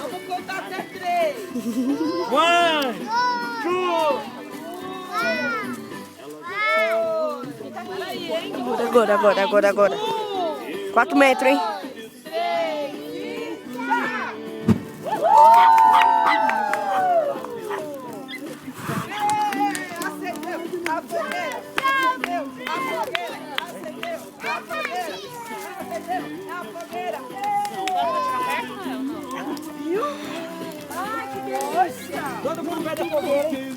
Vamos contar até 3. 1, 2. Agora. 4 metros, hein? 3 e já! Acendeu a fogueira! Acendeu a fogueira! Acendeu a fogueira! Acendeu a fogueira! Viu? Ai, que delícia! Todo mundo vai da fogueira, hein?